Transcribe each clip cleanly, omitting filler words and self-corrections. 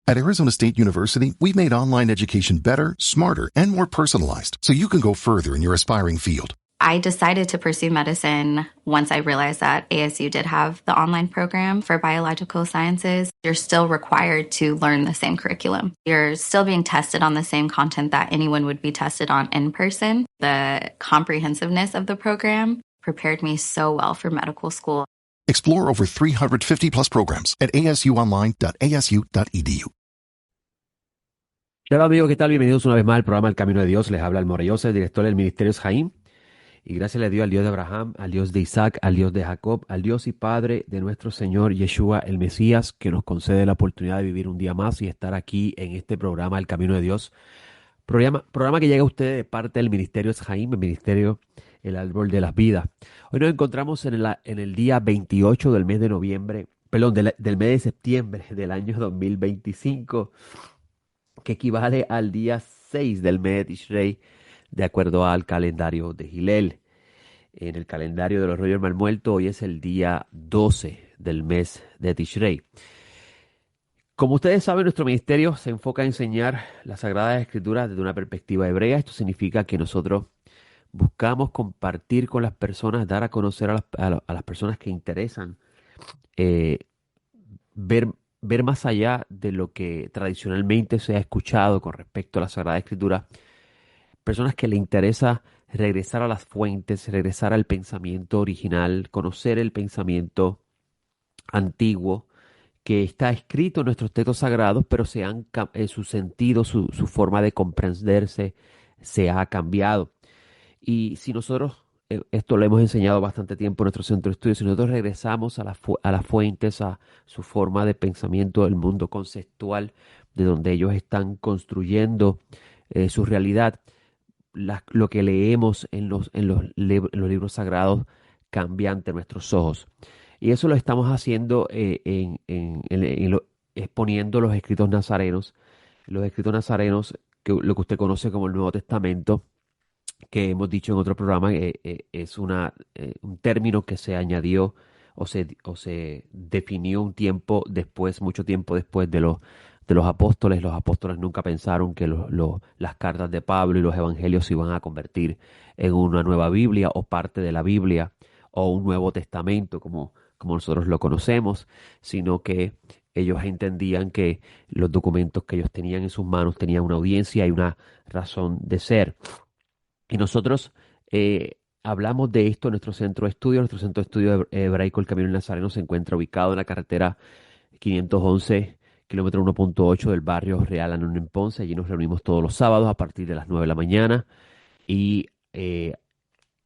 At Arizona State University, we've made online education better, smarter, and more personalized so you can go further in your aspiring field. I decided to pursue medicine once I realized that ASU did have the online program for biological sciences. You're still required to learn the same curriculum. You're still being tested on the same content that anyone would be tested on in person. The comprehensiveness of the program prepared me so well for medical school. Explore over 350 plus programs at asuonline.asu.edu. Hola amigos, ¿qué tal? Bienvenidos una vez más al programa El Camino de Dios. Les habla el Morellosa, el director del Ministerio Jaim. Y gracias le dio al Dios de Abraham, al Dios de Isaac, al Dios de Jacob, al Dios y Padre de nuestro Señor Yeshua el Mesías, que nos concede la oportunidad de vivir un día más y estar aquí en este programa El Camino de Dios. Programa que llega a ustedes de parte del Ministerio Jaim, el Ministerio El Árbol de las Vidas. Hoy nos encontramos en el día 28 del mes de noviembre, perdón, del mes de septiembre del año 2025, que equivale al día 6 del mes de Tishrei, de acuerdo al calendario de Hillel. En el calendario de los rollos mal muerto, hoy es el día 12 del mes de Tishrei. Como ustedes saben, nuestro ministerio se enfoca a enseñar las Sagradas Escrituras desde una perspectiva hebrea. Esto significa que nosotros buscamos compartir con las personas, dar a conocer a las personas que interesan, ver más allá de lo que tradicionalmente se ha escuchado con respecto a la Sagrada Escritura. Personas que le interesa regresar a las fuentes, regresar al pensamiento original, conocer el pensamiento antiguo que está escrito en nuestros textos sagrados, pero su sentido, su forma de comprenderse se ha cambiado. Y si nosotros, esto lo hemos enseñado bastante tiempo en nuestro centro de estudios, si nosotros regresamos a las fuentes, a su forma de pensamiento, el mundo conceptual de donde ellos están construyendo su realidad, lo que leemos en los libros sagrados cambia ante nuestros ojos. Y eso lo estamos haciendo exponiendo los escritos nazarenos. Los escritos nazarenos, lo que usted conoce como el Nuevo Testamento, que hemos dicho en otro programa, es un término que se añadió o se definió mucho tiempo después de los apóstoles. Los apóstoles nunca pensaron que las cartas de Pablo y los evangelios se iban a convertir en una nueva Biblia o parte de la Biblia o un Nuevo Testamento como nosotros lo conocemos, sino que ellos entendían que los documentos que ellos tenían en sus manos tenían una audiencia y una razón de ser. Y nosotros hablamos de esto en nuestro centro de estudio. Nuestro centro de estudio hebraico El Camino del Nazareno se encuentra ubicado en la carretera 511, kilómetro 1.8 del barrio Real Anón en Ponce. Allí nos reunimos todos los sábados a partir de las 9 de la mañana y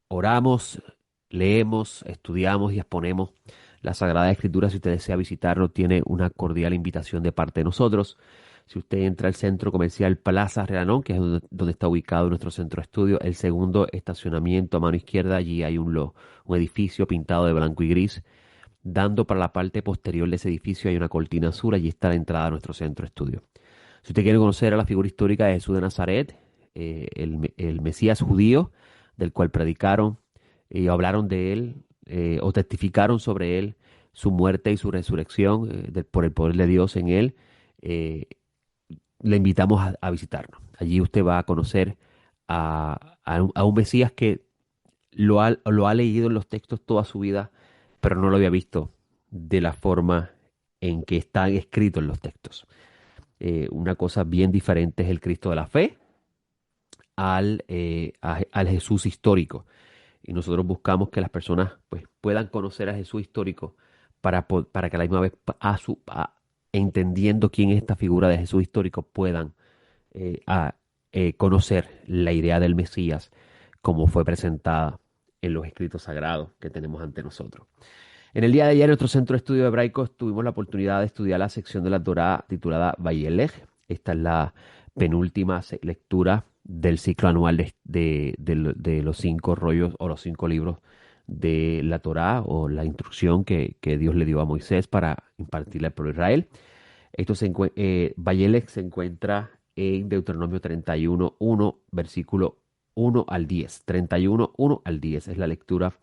oramos, leemos, estudiamos y exponemos la Sagrada Escritura. Si usted desea visitarlo, tiene una cordial invitación de parte de nosotros. Si usted entra al centro comercial Plaza Real Anón, que es donde está ubicado nuestro centro de estudio, el segundo estacionamiento a mano izquierda, allí hay un edificio pintado de blanco y gris. Dando para la parte posterior de ese edificio hay una cortina azul, allí está la entrada a nuestro centro de estudio. Si usted quiere conocer a la figura histórica de Jesús de Nazaret, el Mesías judío, del cual predicaron y hablaron de él, o testificaron sobre él, su muerte y su resurrección por el poder de Dios en él, le invitamos a visitarnos. Allí usted va a conocer a un Mesías que lo ha leído en los textos toda su vida, pero no lo había visto de la forma en que están escritos en los textos. Una cosa bien diferente es el Cristo de la fe al Jesús histórico. Y nosotros buscamos que las personas pues, puedan conocer a Jesús histórico para que a la misma vez, entendiendo quién es esta figura de Jesús histórico, puedan conocer la idea del Mesías como fue presentada en los escritos sagrados que tenemos ante nosotros. En el día de ayer, en nuestro centro de estudio hebraico, tuvimos la oportunidad de estudiar la sección de la Torá titulada Vayelech. Esta es la penúltima lectura del ciclo anual de los 5 rollos o los 5 libros de la Torá o la instrucción que Dios le dio a Moisés para impartirle al pueblo de Israel. Vayelech se encuentra en Deuteronomio 31, 1, versículo 1 al 10. 31, 1 al 10 es la lectura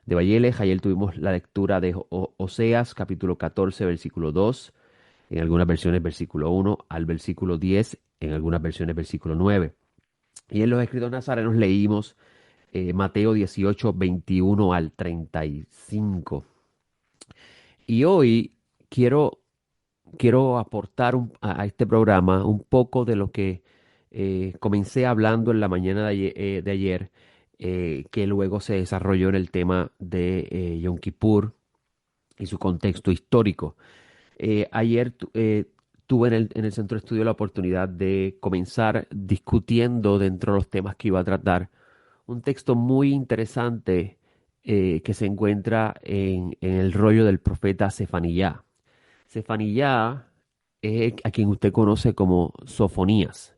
de Vayelech. Ayer tuvimos la lectura de Oseas, capítulo 14, versículo 2, en algunas versiones versículo 1 al versículo 10, en algunas versiones versículo 9. Y en los escritos nazarenos leímos Mateo 18, 21 al 35. Y hoy quiero, quiero aportar a este programa un poco de lo que comencé hablando en la mañana de ayer, que luego se desarrolló en el tema de Yom Kippur y su contexto histórico. Ayer tuve en el centro de estudio la oportunidad de comenzar discutiendo dentro de los temas que iba a tratar un texto muy interesante que se encuentra en el rollo del profeta Sefaniyá. Sefaniyá es a quien usted conoce como Sofonías.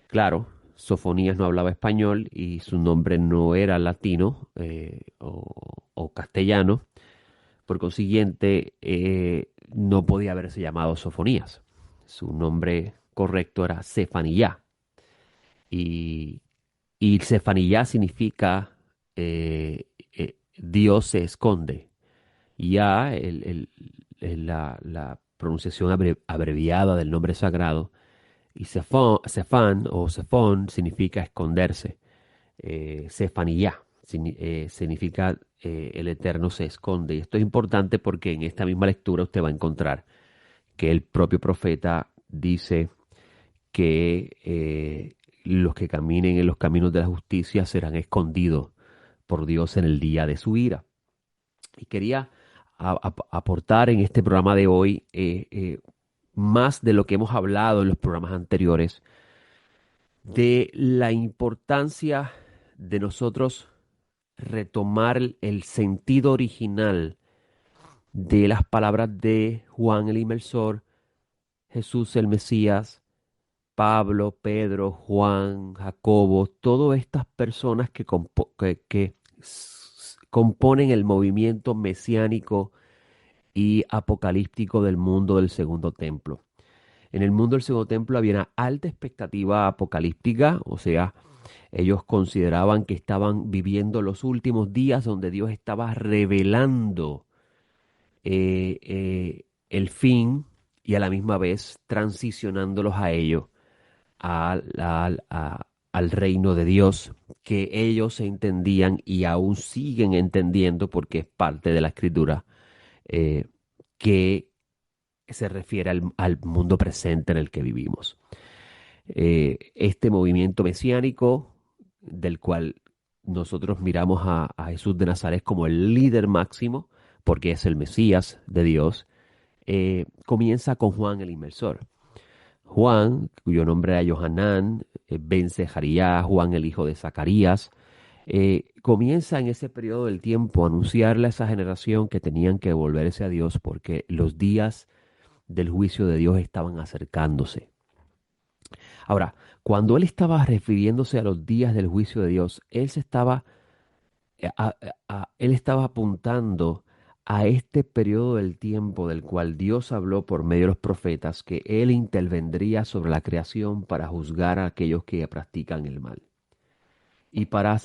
Claro, Sofonías no hablaba español y su nombre no era latino o castellano. Por consiguiente, no podía haberse llamado Sofonías. Su nombre correcto era Sefaniyá. Y, y Sefaniyá significa Dios se esconde. Ya la pronunciación abreviada del nombre sagrado. Y Sefán o Sefón significa esconderse. Sefaniyá significa el Eterno se esconde. Y esto es importante porque en esta misma lectura usted va a encontrar que el propio profeta dice que los que caminen en los caminos de la justicia serán escondidos por Dios en el día de su ira. Y quería aportar en este programa de hoy más de lo que hemos hablado en los programas anteriores, de la importancia de nosotros retomar el sentido original de las palabras de Juan el Inmersor, Jesús el Mesías, Pablo, Pedro, Juan, Jacobo, todas estas personas que componen el movimiento mesiánico y apocalíptico del mundo del Segundo Templo. En el mundo del Segundo Templo había una alta expectativa apocalíptica, o sea, ellos consideraban que estaban viviendo los últimos días donde Dios estaba revelando el fin y a la misma vez transicionándolos a ellos al reino de Dios, que ellos entendían y aún siguen entendiendo porque es parte de la escritura que se refiere al mundo presente en el que vivimos. Este movimiento mesiánico del cual nosotros miramos a Jesús de Nazaret como el líder máximo, porque es el Mesías de Dios, comienza con Juan el Inmersor. Juan, cuyo nombre era Johanán, ben Zacarías, Juan el hijo de Zacarías, comienza en ese periodo del tiempo a anunciarle a esa generación que tenían que volverse a Dios porque los días del juicio de Dios estaban acercándose. Ahora, cuando él estaba refiriéndose a los días del juicio de Dios, él estaba apuntando a este periodo del tiempo del cual Dios habló por medio de los profetas, que él intervendría sobre la creación para juzgar a aquellos que practican el mal y para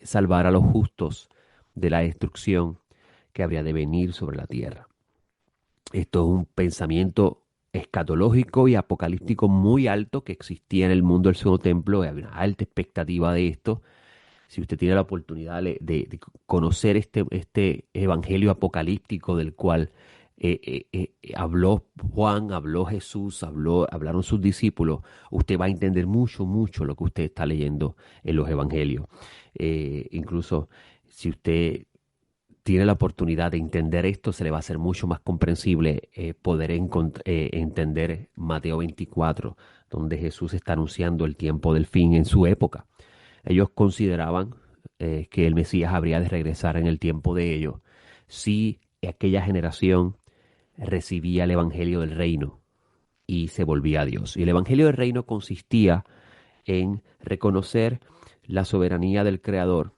salvar a los justos de la destrucción que habría de venir sobre la tierra. Esto es un pensamiento escatológico y apocalíptico muy alto que existía en el mundo del Segundo Templo. Había una alta expectativa de esto. Si usted tiene la oportunidad de conocer este evangelio apocalíptico del cual habló Juan, habló Jesús, hablaron sus discípulos, usted va a entender mucho lo que usted está leyendo en los evangelios. Incluso si usted tiene la oportunidad de entender esto, se le va a hacer mucho más comprensible poder entender Mateo 24, donde Jesús está anunciando el tiempo del fin en su época. Ellos consideraban que el Mesías habría de regresar en el tiempo de ellos si aquella generación recibía el Evangelio del Reino y se volvía a Dios. Y el Evangelio del Reino consistía en reconocer la soberanía del Creador,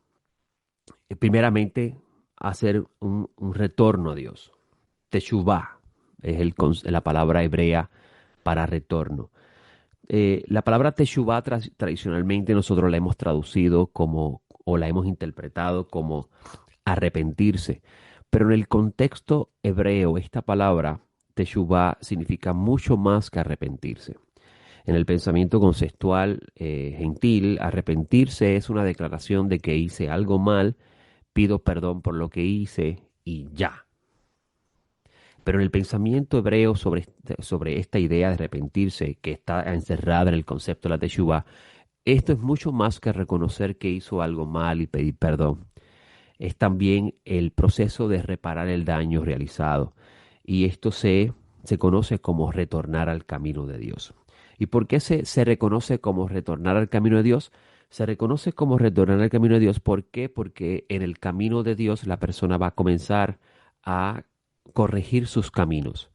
primeramente hacer un retorno a Dios. Teshuvah es la palabra hebrea para retorno. La palabra Teshuvah tradicionalmente nosotros la hemos traducido como, o la hemos interpretado como arrepentirse. Pero en el contexto hebreo, esta palabra Teshuvah significa mucho más que arrepentirse. En el pensamiento conceptual gentil, arrepentirse es una declaración de que hice algo mal, pido perdón por lo que hice y ya. Pero en el pensamiento hebreo sobre esta idea de arrepentirse, que está encerrada en el concepto de la Teshuvah, esto es mucho más que reconocer que hizo algo mal y pedir perdón. Es también el proceso de reparar el daño realizado. Y esto se conoce como retornar al camino de Dios. ¿Y por qué se reconoce como retornar al camino de Dios? Se reconoce como retornar al camino de Dios. ¿Por qué? Porque en el camino de Dios la persona va a comenzar a corregir sus caminos.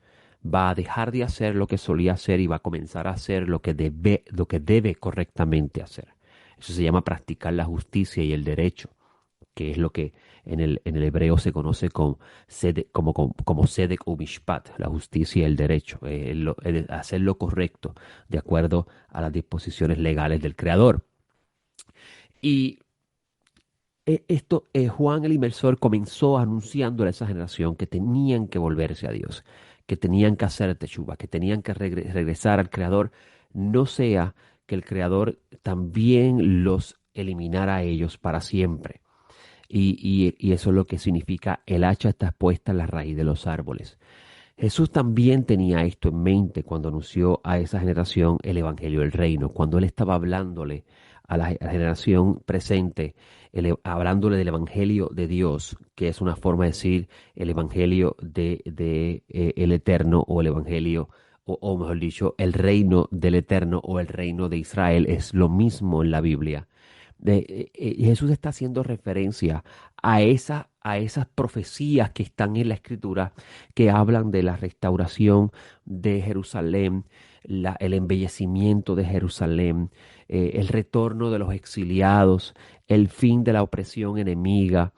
Va a dejar de hacer lo que solía hacer y va a comenzar a hacer lo que debe correctamente hacer. Eso se llama practicar la justicia y el derecho, que es lo que en el hebreo se conoce como Sedek u'Mishpat, la justicia y el derecho, hacer lo correcto de acuerdo a las disposiciones legales del Creador. Y Juan el Inmersor comenzó anunciando a esa generación que tenían que volverse a Dios, que tenían que hacer Teshuvah, que tenían que regresar al Creador, no sea que el Creador también los eliminara a ellos para siempre. Y eso es lo que significa el hacha está puesta en la raíz de los árboles. Jesús también tenía esto en mente cuando anunció a esa generación el Evangelio del Reino, cuando él estaba hablándole a la generación presente, hablándole del Evangelio de Dios, que es una forma de decir el Evangelio de el Eterno, o el Evangelio, o mejor dicho, el reino del Eterno o el reino de Israel, es lo mismo en la Biblia. Jesús está haciendo referencia a esas profecías que están en la Escritura, que hablan de la restauración de Jerusalén, el embellecimiento de Jerusalén, el retorno de los exiliados, el fin de la opresión enemiga,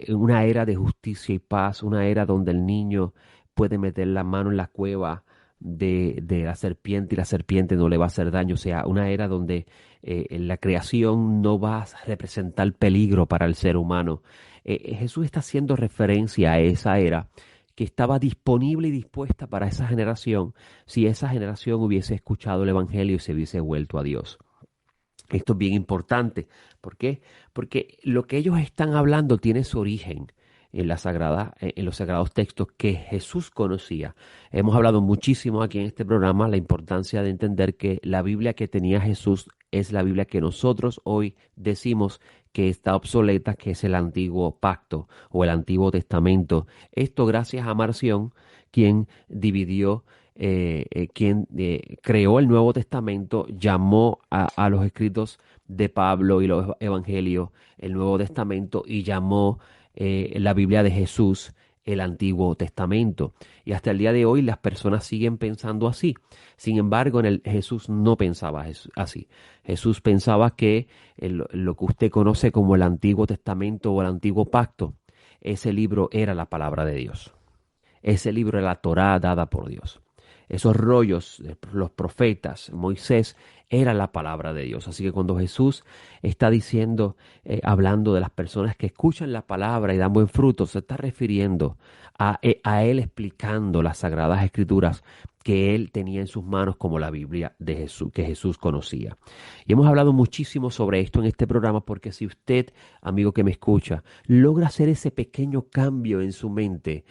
una era de justicia y paz, una era donde el niño puede meter la mano en la cueva de la serpiente y la serpiente no le va a hacer daño. O sea, una era donde la creación no va a representar peligro para el ser humano. Jesús está haciendo referencia a esa era que estaba disponible y dispuesta para esa generación si esa generación hubiese escuchado el Evangelio y se hubiese vuelto a Dios. Esto es bien importante. ¿Por qué? Porque lo que ellos están hablando tiene su origen en los sagrados textos que Jesús conocía. Hemos hablado muchísimo aquí en este programa la importancia de entender que la Biblia que tenía Jesús es la Biblia que nosotros hoy decimos que está obsoleta, que es el Antiguo Pacto o el Antiguo Testamento. Esto gracias a Marción, quien creó el Nuevo Testamento, llamó a los escritos de Pablo y los evangelios el Nuevo Testamento, y llamó la Biblia de Jesús el Antiguo Testamento. Y hasta el día de hoy las personas siguen pensando así. Sin embargo, Jesús no pensaba así. Jesús pensaba que lo que usted conoce como el Antiguo Testamento o el Antiguo Pacto, ese libro era la palabra de Dios. Ese libro era la Torá dada por Dios. Esos rollos, los profetas, Moisés, era la palabra de Dios. Así que cuando Jesús está diciendo, hablando de las personas que escuchan la palabra y dan buen fruto, se está refiriendo a él explicando las sagradas escrituras que él tenía en sus manos como la Biblia de Jesús, que Jesús conocía. Y hemos hablado muchísimo sobre esto en este programa, porque si usted, amigo que me escucha, logra hacer ese pequeño cambio en su mente,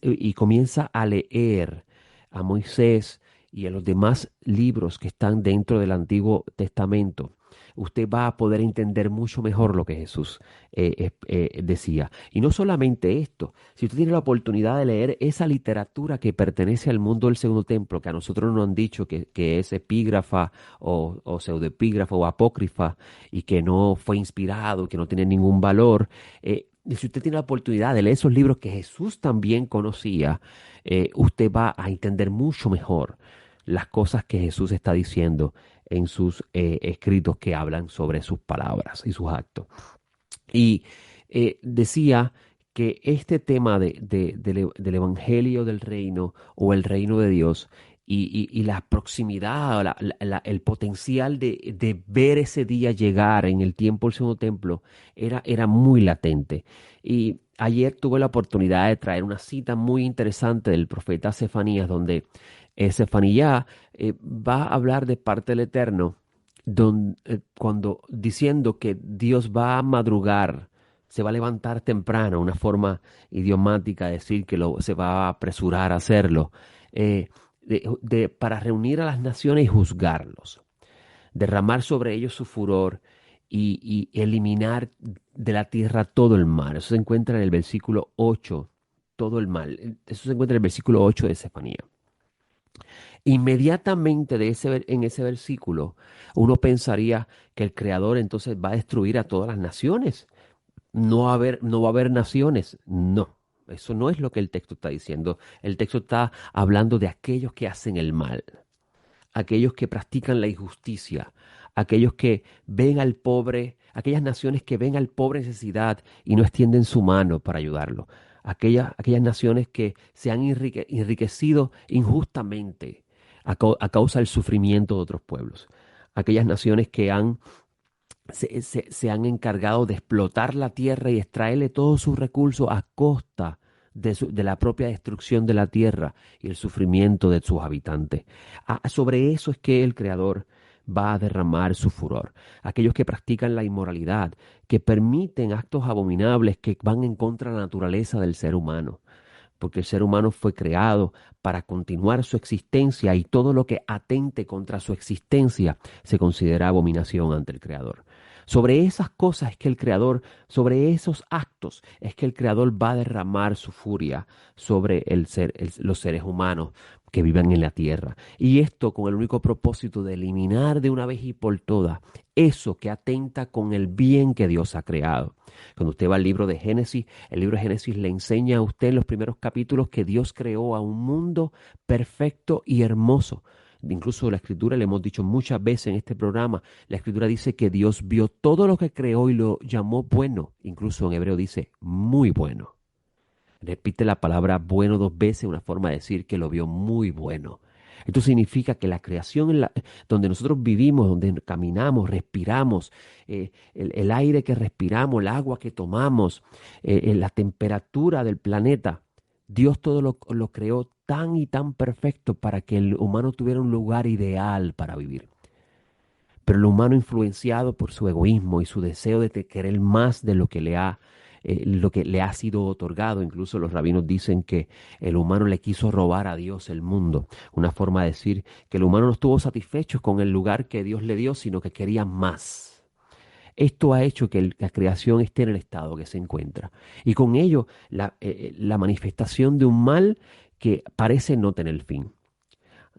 y comienza a leer a Moisés y a los demás libros que están dentro del Antiguo Testamento, usted va a poder entender mucho mejor lo que Jesús decía. Y no solamente esto, si usted tiene la oportunidad de leer esa literatura que pertenece al mundo del Segundo Templo, que a nosotros nos han dicho que es epígrafa o pseudoepígrafa o apócrifa, y que no fue inspirado, que no tiene ningún valor, y si usted tiene la oportunidad de leer esos libros que Jesús también conocía, usted va a entender mucho mejor las cosas que Jesús está diciendo en sus escritos que hablan sobre sus palabras y sus actos. Y decía que este tema del Evangelio del Reino o el Reino de Dios y la proximidad, el potencial de ver ese día llegar en el tiempo del Segundo Templo era muy latente. Y Ayer tuve la oportunidad de traer una cita muy interesante del profeta Sefanías, donde Sefanías va a hablar de parte del Eterno, cuando diciendo que Dios va a madrugar, se va a levantar temprano, una forma idiomática de decir que se va a apresurar a hacerlo, para reunir a las naciones y juzgarlos, derramar sobre ellos su furor y eliminar de la tierra todo el mal. Eso se encuentra en el versículo 8, todo el mal. Eso se encuentra en el versículo 8 de Sefanías. Inmediatamente en ese versículo, uno pensaría que el Creador entonces va a destruir a todas las naciones. No va a haber naciones. No, eso no es lo que el texto está diciendo. El texto está hablando de aquellos que hacen el mal, aquellos que practican la injusticia, aquellos que ven al pobre, aquellas naciones que ven al pobre en necesidad y no extienden su mano para ayudarlo. Aquellas naciones que se han enriquecido injustamente a causa del sufrimiento de otros pueblos. Aquellas naciones que se han encargado de explotar la tierra y extraerle todos sus recursos a costa de la propia destrucción de la tierra y el sufrimiento de sus habitantes. Sobre eso es que el Creador va a derramar su furor. Aquellos que practican la inmoralidad, que permiten actos abominables que van en contra de la naturaleza del ser humano, porque el ser humano fue creado para continuar su existencia y todo lo que atente contra su existencia se considera abominación ante el Creador. Sobre esas cosas es que el Creador, sobre esos actos es que el Creador va a derramar su furia sobre los seres humanos que viven en la tierra. Y esto con el único propósito de eliminar de una vez y por todas eso que atenta con el bien que Dios ha creado. Cuando usted va al libro de Génesis, el libro de Génesis le enseña a usted en los primeros capítulos que Dios creó a un mundo perfecto y hermoso. Incluso la Escritura, le hemos dicho muchas veces en este programa, la Escritura dice que Dios vio todo lo que creó y lo llamó bueno. Incluso en hebreo dice muy bueno. Repite la palabra bueno 2 veces, una forma de decir que lo vio muy bueno. Esto significa que la creación donde nosotros vivimos, donde caminamos, respiramos, el aire que respiramos, el agua que tomamos, la temperatura del planeta, Dios todo lo creó tan y tan perfecto para que el humano tuviera un lugar ideal para vivir. Pero el humano, influenciado por su egoísmo y su deseo de querer más de lo que le ha sido otorgado. Incluso los rabinos dicen que el humano le quiso robar a Dios el mundo. Una forma de decir que el humano no estuvo satisfecho con el lugar que Dios le dio, sino que quería más. Esto ha hecho que la creación esté en el estado que se encuentra. Y con ello, la manifestación de un mal que parece no tener fin.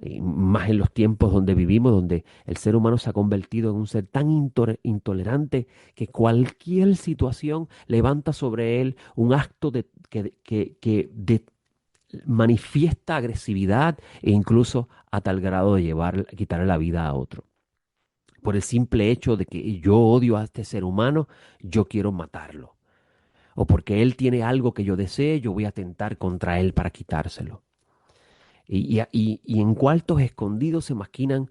Y más en los tiempos donde vivimos, donde el ser humano se ha convertido en un ser tan intolerante que cualquier situación levanta sobre él un acto que manifiesta agresividad e incluso a tal grado de quitarle la vida a otro. Por el simple hecho de que yo odio a este ser humano, yo quiero matarlo. O porque él tiene algo que yo desee, yo voy a atentar contra él para quitárselo. Y en cuartos escondidos se maquinan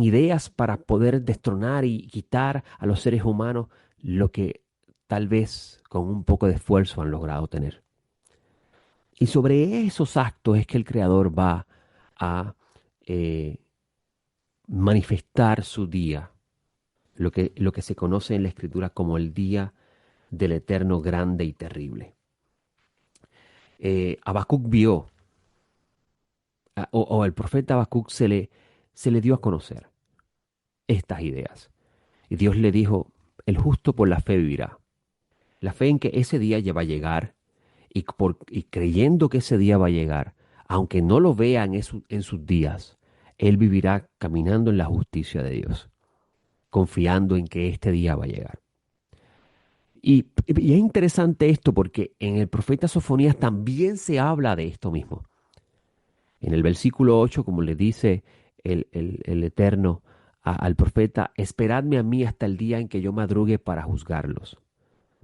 ideas para poder destronar y quitar a los seres humanos lo que tal vez con un poco de esfuerzo han logrado tener. Y sobre esos actos es que el Creador va a manifestar su día, lo que se conoce en la Escritura como el día del Eterno grande y terrible. Habacuc vio, o el profeta Habacuc se le dio a conocer estas ideas. Y Dios le dijo, el justo por la fe vivirá. La fe en que ese día ya va a llegar y creyendo que ese día va a llegar, aunque no lo vea en sus días, él vivirá caminando en la justicia de Dios, confiando en que este día va a llegar. Y es interesante esto porque en el profeta Sofonías también se habla de esto mismo. En el versículo 8, como le dice el Eterno al profeta, esperadme a mí hasta el día en que yo madrugue para juzgarlos.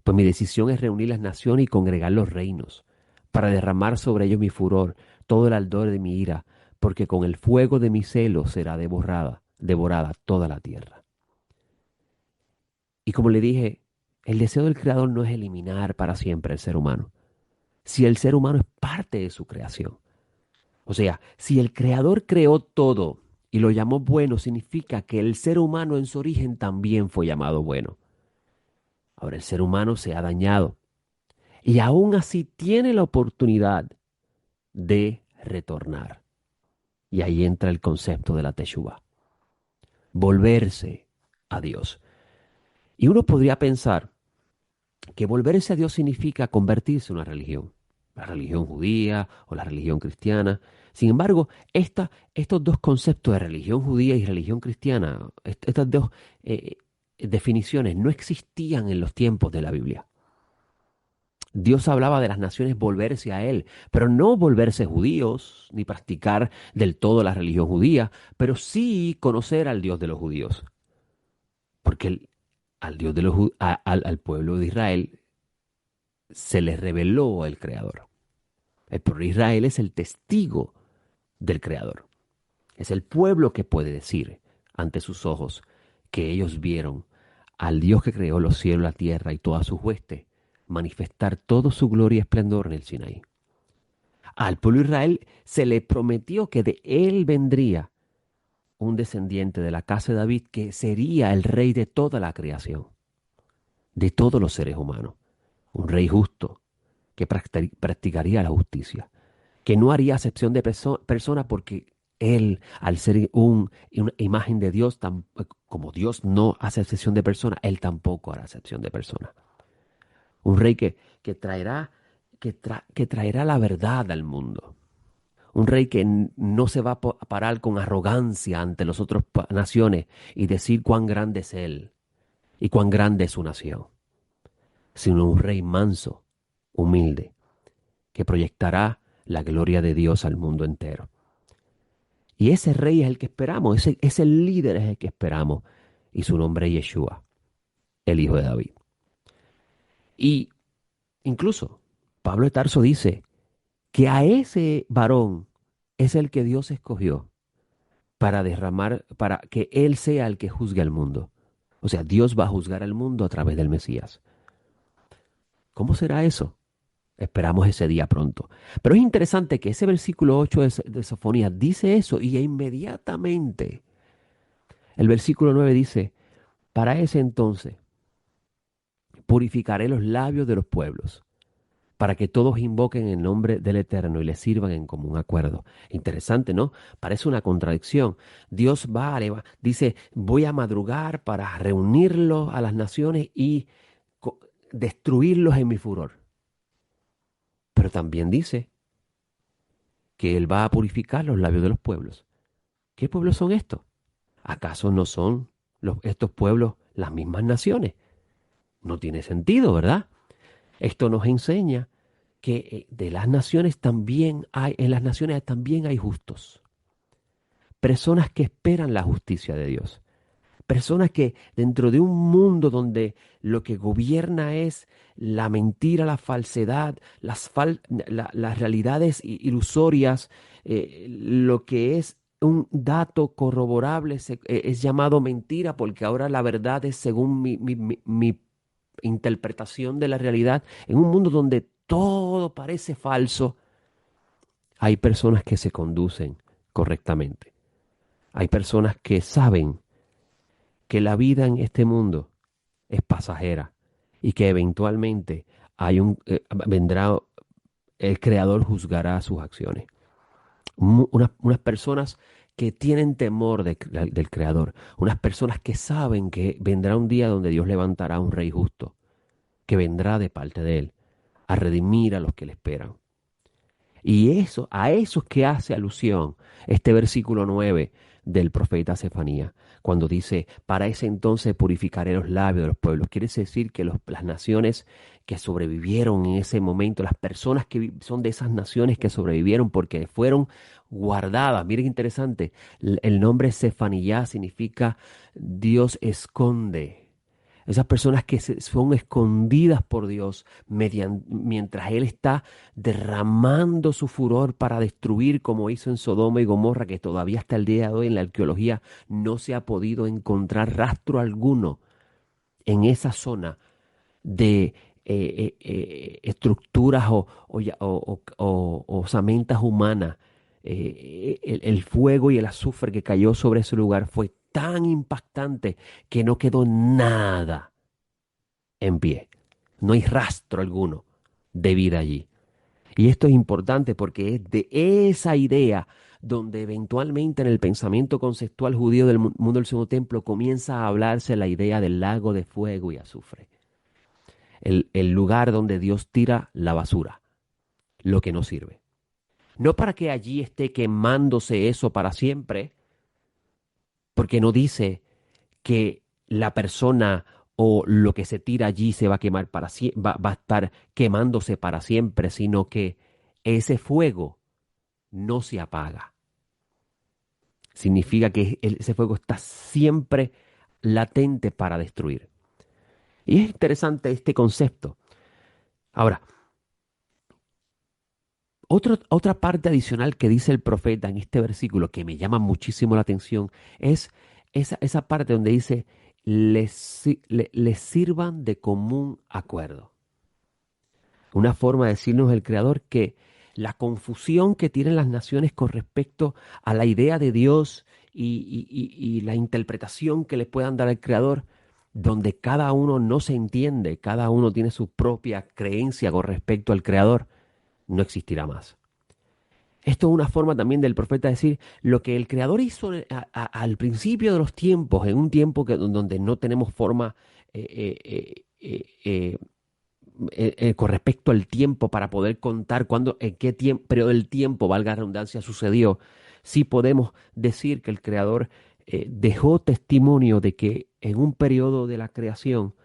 Pues mi decisión es reunir las naciones y congregar los reinos, para derramar sobre ellos mi furor, todo el ardor de mi ira, porque con el fuego de mi celo será devorada toda la tierra. Y como le dije, El deseo del Creador no es eliminar para siempre el ser humano. Si el ser humano es parte de su creación. O sea, si el Creador creó todo y lo llamó bueno, significa que el ser humano en su origen también fue llamado bueno. Ahora el ser humano se ha dañado y aún así tiene la oportunidad de retornar. Y ahí entra el concepto de la Teshuvah. Volverse a Dios. Y uno podría pensar que volverse a Dios significa convertirse en una religión, la religión judía o la religión cristiana. Sin embargo, estos dos conceptos de religión judía y religión cristiana, estas dos definiciones no existían en los tiempos de la Biblia. Dios hablaba de las naciones volverse a Él, pero no volverse judíos, ni practicar del todo la religión judía, pero sí conocer al Dios de los judíos. Porque al Dios de al pueblo de Israel se les reveló el Creador. El pueblo de Israel es el testigo del Creador. Es el pueblo que puede decir ante sus ojos que ellos vieron al Dios que creó los cielos, la tierra y todas sus huestes manifestar toda su gloria y esplendor en el Sinaí. Al pueblo de Israel se le prometió que de él vendría un descendiente de la casa de David que sería el rey de toda la creación, de todos los seres humanos. Un rey justo que practicaría la justicia, que no haría acepción de persona porque él, al ser una imagen de Dios, como Dios no hace acepción de persona, él tampoco hará acepción de persona. Un rey que traerá la verdad al mundo. Un rey que no se va a parar con arrogancia ante las otras naciones y decir cuán grande es él y cuán grande es su nación, sino un rey manso, humilde, que proyectará la gloria de Dios al mundo entero. Y ese rey es el que esperamos, ese líder es el que esperamos, y su nombre es Yeshua, el hijo de David. Y incluso Pablo de Tarso dice que a ese varón es el que Dios escogió para que él sea el que juzgue al mundo. O sea, Dios va a juzgar al mundo a través del Mesías. ¿Cómo será eso? Esperamos ese día pronto. Pero es interesante que ese versículo 8 de Sofonías dice eso y inmediatamente el versículo 9 dice, para ese entonces purificaré los labios de los pueblos, para que todos invoquen el nombre del Eterno y le sirvan en común acuerdo. Interesante, ¿no? Parece una contradicción. Dios dice, voy a madrugar para reunirlos a las naciones y destruirlos en mi furor. Pero también dice que Él va a purificar los labios de los pueblos. ¿Qué pueblos son estos? ¿Acaso no son estos pueblos las mismas naciones? No tiene sentido, ¿verdad? Esto nos enseña que en las naciones también hay justos. Personas que esperan la justicia de Dios. Personas que dentro de un mundo donde lo que gobierna es la mentira, la falsedad, las realidades ilusorias, lo que es un dato corroborable es llamado mentira porque ahora la verdad es según mi interpretación de la realidad. En un mundo donde todo parece falso, hay personas que se conducen correctamente. Hay personas que saben que la vida en este mundo es pasajera y que eventualmente vendrá el Creador juzgará sus acciones. Unas personas que tienen temor del Creador, unas personas que saben que vendrá un día donde Dios levantará un rey justo, que vendrá de parte de Él a redimir a los que le esperan. Y a eso es que hace alusión este versículo 9 del profeta Sefanía, cuando dice, para ese entonces purificaré los labios de los pueblos. Quiere decir que las naciones que sobrevivieron en ese momento, las personas que son de esas naciones que sobrevivieron porque fueron guardadas. Miren, interesante, el nombre Sefanía significa Dios esconde. Esas personas que son escondidas por Dios mientras Él está derramando su furor para destruir como hizo en Sodoma y Gomorra, que todavía hasta el día de hoy en la arqueología no se ha podido encontrar rastro alguno en esa zona de estructuras o osamentas humanas. El fuego y el azufre que cayó sobre ese lugar fue tan impactante que no quedó nada en pie. No hay rastro alguno de vida allí. Y esto es importante porque es de esa idea donde eventualmente en el pensamiento conceptual judío del mundo del Segundo Templo comienza a hablarse la idea del lago de fuego y azufre. El lugar donde Dios tira la basura, lo que no sirve. No para que allí esté quemándose eso para siempre, porque no dice que la persona o lo que se tira allí se va a quemar para va a estar quemándose para siempre, sino que ese fuego no se apaga. Significa que ese fuego está siempre latente para destruir. Y es interesante este concepto. Ahora, otra parte adicional que dice el profeta en este versículo que me llama muchísimo la atención es esa parte donde dice, les sirvan de común acuerdo. Una forma de decirnos el Creador que la confusión que tienen las naciones con respecto a la idea de Dios y la interpretación que le puedan dar al Creador, donde cada uno no se entiende, cada uno tiene su propia creencia con respecto al Creador, no existirá más. Esto es una forma también del profeta decir lo que el Creador hizo al principio de los tiempos, en un tiempo donde no tenemos forma con respecto al tiempo para poder contar cuándo, en qué periodo del tiempo, valga la redundancia, sucedió. Sí podemos decir que el Creador dejó testimonio de que en un periodo de la creación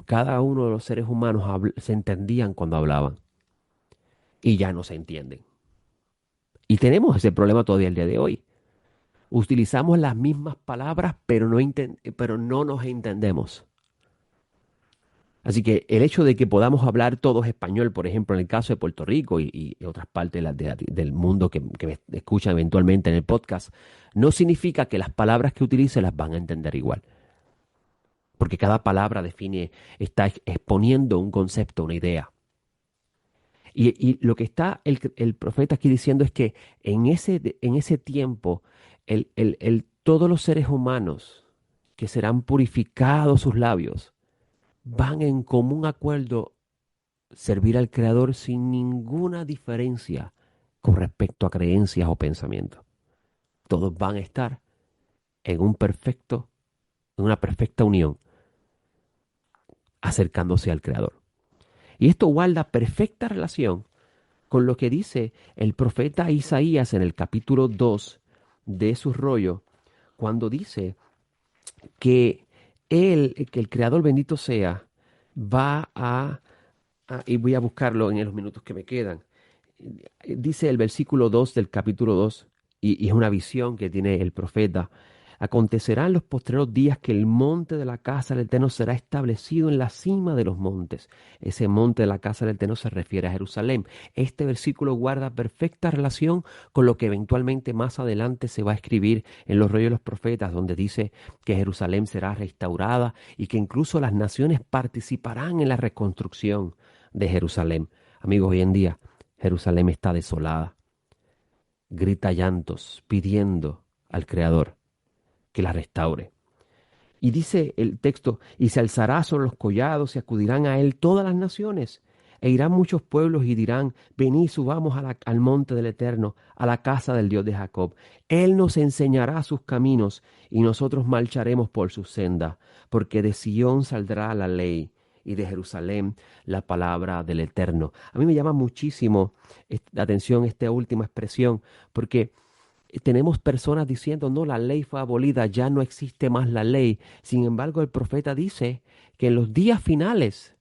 cada uno de los seres humanos se entendían cuando hablaban y ya no se entienden. Y tenemos ese problema todavía el día de hoy. Utilizamos las mismas palabras, pero no nos entendemos. Así que el hecho de que podamos hablar todos español, por ejemplo, en el caso de Puerto Rico y otras partes del mundo que me escuchan eventualmente en el podcast, no significa que las palabras que utilice las van a entender igual. Porque cada palabra está exponiendo un concepto, una idea. Y lo que está el profeta aquí diciendo es que en ese tiempo, todos los seres humanos que serán purificados sus labios, van en común acuerdo servir al Creador sin ninguna diferencia con respecto a creencias o pensamientos. Todos van a estar en una perfecta unión, acercándose al Creador. Y esto guarda perfecta relación con lo que dice el profeta Isaías en el capítulo 2 de su rollo, cuando dice que que el Creador bendito sea, y voy a buscarlo en los minutos que me quedan. Dice el versículo 2 del capítulo 2, y es una visión que tiene el profeta. Acontecerá en los postreros días que el monte de la casa del Eterno será establecido en la cima de los montes. Ese monte de la casa del Eterno se refiere a Jerusalén. Este versículo guarda perfecta relación con lo que eventualmente más adelante se va a escribir en los rollos de los profetas, donde dice que Jerusalén será restaurada y que incluso las naciones participarán en la reconstrucción de Jerusalén. Amigos, hoy en día Jerusalén está desolada. Grita llantos, pidiendo al Creador que la restaure. Y dice el texto, y se alzará sobre los collados y acudirán a él todas las naciones, e irán muchos pueblos y dirán, venid, subamos al monte del Eterno, a la casa del Dios de Jacob. Él nos enseñará sus caminos, y nosotros marcharemos por su senda, porque de Sión saldrá la ley, y de Jerusalén la palabra del Eterno. A mí me llama muchísimo la atención esta última expresión, porque tenemos personas diciendo, no, la ley fue abolida, ya no existe más la ley. Sin embargo, el profeta dice que en los días finales,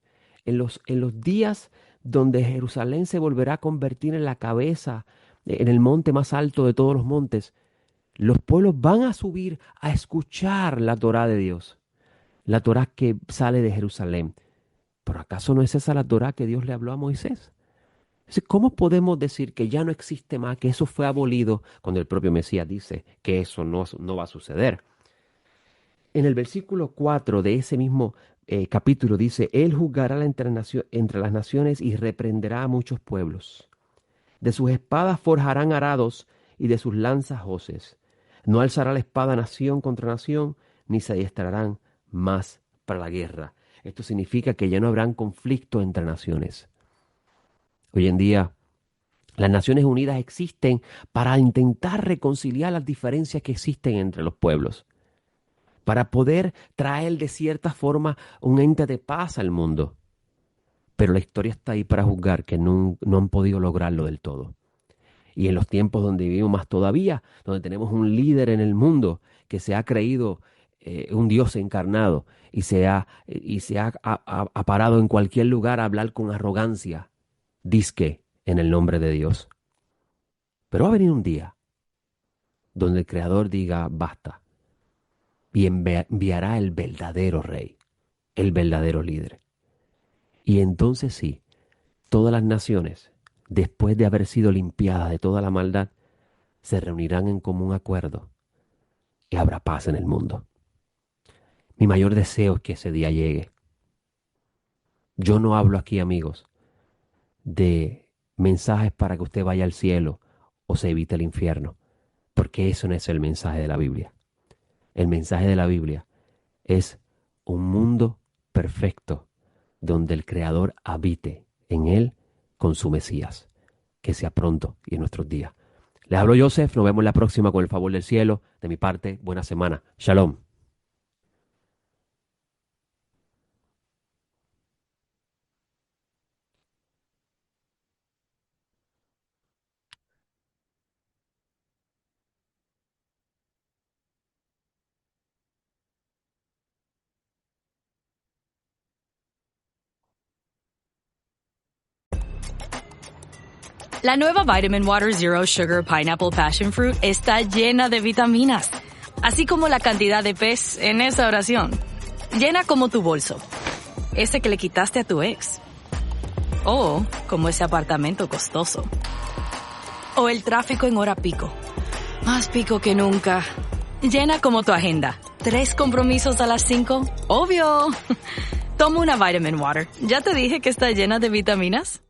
en los días donde Jerusalén se volverá a convertir en la cabeza, en el monte más alto de todos los montes, los pueblos van a subir a escuchar la Torá de Dios, la Torá que sale de Jerusalén. ¿Pero acaso no es esa la Torá que Dios le habló a Moisés? ¿Cómo podemos decir que ya no existe más, que eso fue abolido, cuando el propio Mesías dice que eso no va a suceder? En el versículo 4 de ese mismo capítulo dice, Él juzgará entre las naciones y reprenderá a muchos pueblos. De sus espadas forjarán arados y de sus lanzas hoces. No alzará la espada nación contra nación, ni se adiestrarán más para la guerra. Esto significa que ya no habrán conflicto entre naciones. Hoy en día, las Naciones Unidas existen para intentar reconciliar las diferencias que existen entre los pueblos, para poder traer de cierta forma un ente de paz al mundo. Pero la historia está ahí para juzgar que no han podido lograrlo del todo. Y en los tiempos donde vivimos más todavía, donde tenemos un líder en el mundo que se ha creído un Dios encarnado y se ha parado en cualquier lugar a hablar con arrogancia, dizque en el nombre de Dios. Pero va a venir un día donde el Creador diga basta y enviará el verdadero rey, el verdadero líder. Y entonces sí, todas las naciones, después de haber sido limpiadas de toda la maldad, se reunirán en común acuerdo y habrá paz en el mundo. Mi mayor deseo es que ese día llegue. Yo no hablo aquí, amigos, de mensajes para que usted vaya al cielo o se evite el infierno, porque eso no es el mensaje de la Biblia. El mensaje de la Biblia es un mundo perfecto donde el Creador habite en él con su Mesías. Que sea pronto y en nuestros días. Les hablo Joseph, nos vemos la próxima con el favor del cielo. De mi parte, buena semana. Shalom. La nueva Vitamin Water Zero Sugar Pineapple Passion Fruit está llena de vitaminas, así como la cantidad de pez en esa oración. Llena como tu bolso, ese que le quitaste a tu ex. O como ese apartamento costoso. O el tráfico en hora pico. Más pico que nunca. Llena como tu agenda. 3 compromisos a las 5. ¡Obvio! Toma una Vitamin Water. ¿Ya te dije que está llena de vitaminas?